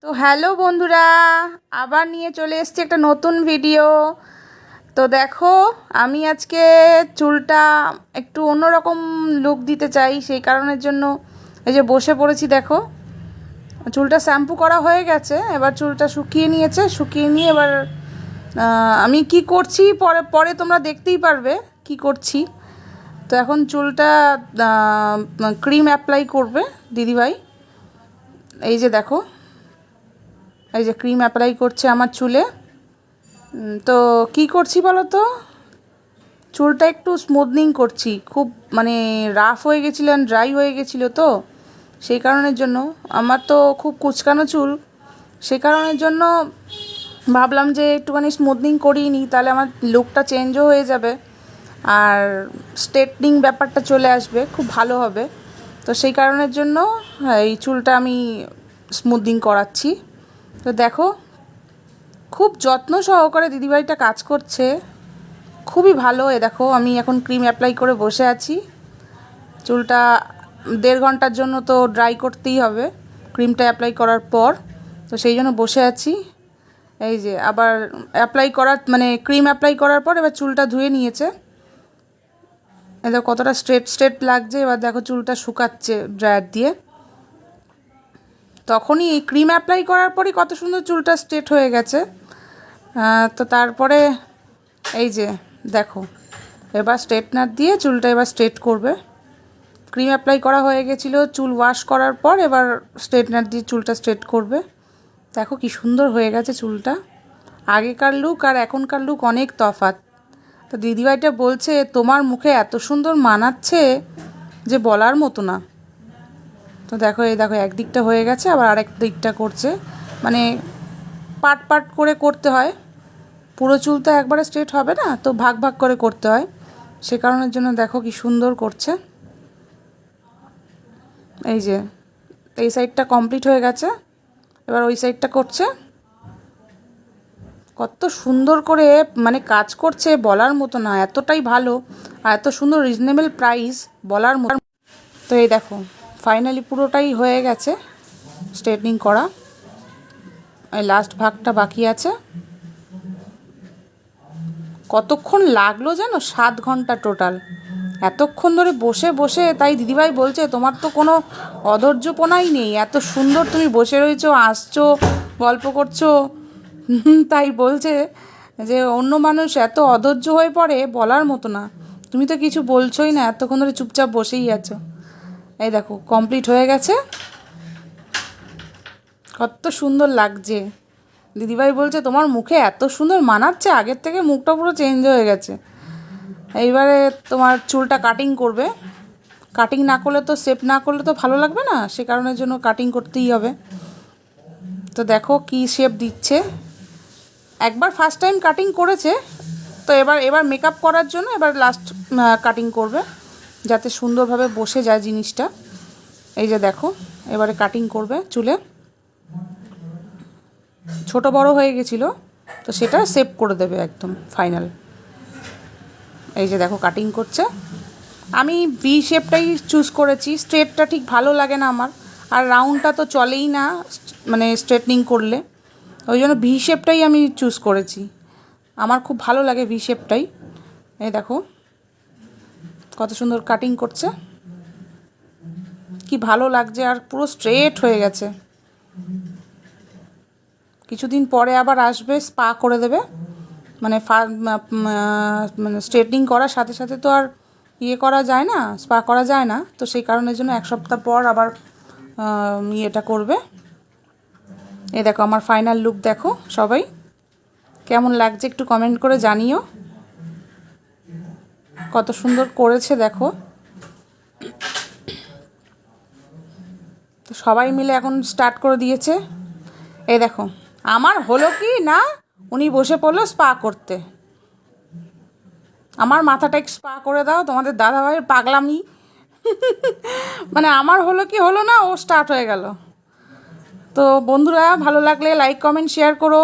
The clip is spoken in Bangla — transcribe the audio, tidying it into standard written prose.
তো হ্যালো বন্ধুরা, আবার নিয়ে চলে এসেছি একটা নতুন ভিডিও। তো দেখো, আমি আজকে চুলটা একটু অন্যরকম লুক দিতে চাই, সেই কারণের জন্য এই যে বসে পড়েছি। দেখো, চুলটা শ্যাম্পু করা হয়ে গেছে, এবার চুলটা শুকিয়ে নিয়েছে। শুকিয়ে নিয়ে এবার আমি কি করছি পরে পরে তোমরা দেখতেই পারবে কি করছি। তো এখন চুলটা ক্রিম অ্যাপ্লাই করবে দিদিভাই। এই যে দেখো, এই যে ক্রিম অ্যাপ্লাই করছে আমার চুলে। তো কি করছি বলো তো, চুলটা একটু স্মুথনিং করছি। খুব মানে রাফ হয়ে গেছিলো, ড্রাই হয়ে গেছিলো, তো সেই কারণের জন্য আমার তো খুব কুচকানো চুল, সেই কারণের জন্য ভাবলাম যে একটুখানি স্মুথনিং করিয়ে নিই, তাহলে আমার লুকটা চেঞ্জও হয়ে যাবে আর স্ট্রেটনিং ব্যাপারটা চলে আসবে, খুব ভালো হবে। তো সেই কারণের জন্য এই চুলটা আমি স্মুথনিং করাচ্ছি। তো দেখো, খুব যত্ন সহকারে দিদিভাইটা কাজ করছে, খুবই ভালো। দেখো, আমি এখন ক্রিম অ্যাপ্লাই করে বসে আছি। চুলটা 1.5 ঘন্টার জন্য তো ড্রাই করতেই হবে ক্রিমটা অ্যাপ্লাই করার পর, তো সেই জন্য বসে আছি। এই যে আবার অ্যাপ্লাই করার মানে ক্রিম অ্যাপ্লাই করার পর এবার চুলটা ধুয়ে নিয়েছে। দেখো কতটা স্ট্রেট স্ট্রেট লাগছে। এবার দেখো চুলটা শুকাচ্ছে ড্রায়ার দিয়ে। তখনই এই ক্রিম অ্যাপ্লাই করার পরই কত সুন্দর চুলটা স্ট্রেট হয়ে গেছে। তো তারপরে এই যে দেখো, এবার স্ট্রেটনার দিয়ে চুলটা এবার স্ট্রেট করবে। ক্রিম অ্যাপ্লাই করা হয়ে গেছিলো, চুল ওয়াশ করার পর এবার স্ট্রেটনার দিয়ে চুলটা স্ট্রেট করবে। দেখো কি সুন্দর হয়ে গেছে চুলটা। আগেকার লুক আর এখনকার লুক অনেক তফাৎ। তো দিদিভাইটা বলছে তোমার মুখে এত সুন্দর মানাচ্ছে যে বলার মতো না। তো দেখো, এই দেখো একদিকটা হয়ে গেছে, আবার আরেক দিকটা করছে, মানে পার্ট পার্ট করে করতে হয়। পুরো চুল তো একবারে স্ট্রেট হবে না, তো ভাগ ভাগ করে করতে হয়। সে কারণের জন্য দেখো কি সুন্দর করছে। এই যে এই সাইডটা কমপ্লিট হয়ে গেছে, এবার ওই সাইডটা করছে। কত সুন্দর করে মানে কাজ করছে বলার মতো না, এতটাই ভালো আর এত সুন্দর রিজনেবল প্রাইস বলার মতো। তো এই দেখো ফাইনালি পুরোটাই হয়ে গেছে স্ট্রেটনিং করা, এই লাস্ট ভাগটা বাকি আছে। কতক্ষণ লাগলো জানো? 7 ঘন্টা টোটাল, এতক্ষণ ধরে বসে বসে। তাই দিদিভাই বলছে তোমার তো কোনো অধৈর্যপনাই নেই, এত সুন্দর তুমি বসে রয়েছো, আসছো, গল্প করছো। তাই বলছে যে অন্য মানুষ এত অধৈর্য হয়ে পড়ে বলার মতো না, তুমি তো কিছু বলছোই না, এতক্ষণ ধরে চুপচাপ বসেই আছো। এই দেখো কমপ্লিট হয়ে গেছে, কত সুন্দর লাগছে। দিদিভাই বলছে তোমার মুখে এত সুন্দর মানাচ্ছে, আগের থেকে মুখটা পুরো চেঞ্জ হয়ে গেছে। এইবারে তোমার চুলটা কাটিং করবে। কাটিং না করলে তো, শেপ না করলে তো ভালো লাগবে না, সে কারণের জন্য কাটিং করতেই হবে। তো দেখো কি শেপ দিচ্ছে। একবার ফার্স্ট টাইম কাটিং করেছে, তো এবার মেকআপ করার জন্য এবার লাস্ট কাটিং করবে, যাতে সুন্দরভাবে বসে যায় জিনিসটা। এই যে দেখো, এবারে কাটিং করবে চুলে। ছোট বড় হয়ে গেছিলো, তো সেটা শেপ করে দেবে একদম ফাইনাল। এই যে দেখো কাটিং করছে। আমি ভি শেপটাই চুজ করেছি, স্ট্রেটটা ঠিক ভালো লাগে না আমার, আর রাউন্ডটা তো চলেই না মানে স্ট্রেটনিং করলে, ওই জন্য ভি শেপটাই আমি চুজ করেছি। আমার খুব ভালো লাগে ভি শেপটাই। এই দেখো কত সুন্দর কাটিং করছে, কি ভালো লাগছে, আর পুরো স্ট্রেট হয়ে গেছে। কিছুদিন পরে আবার আসবে, স্পা করে দেবে। মানে মানে স্ট্রেটনিং করার সাথে সাথে তো আর ইয়ে করা যায় না, স্পা করা যায় না, তো সেই কারণের জন্য 1 সপ্তাহ পর আবার ইয়েটা করবে। এই দেখো আমার ফাইনাল লুক, দেখো সবাই কেমন লাগছে একটু কমেন্ট করে জানিও। কত সুন্দর করেছে দেখো। তো সবাই মিলে এখন স্টার্ট করে দিয়েছে। এই দেখো আমার হলো কি না, উনি বসে পড়লো স্পা করতে। আমার মাথাটা একটু স্পা করে দাও, তোমাদের দাদাভাইয়ের পাগলামি। মানে আমার হলো কি হলো না, ও স্টার্ট হয়ে গেল। তো বন্ধুরা, ভালো লাগলে লাইক কমেন্ট শেয়ার করো।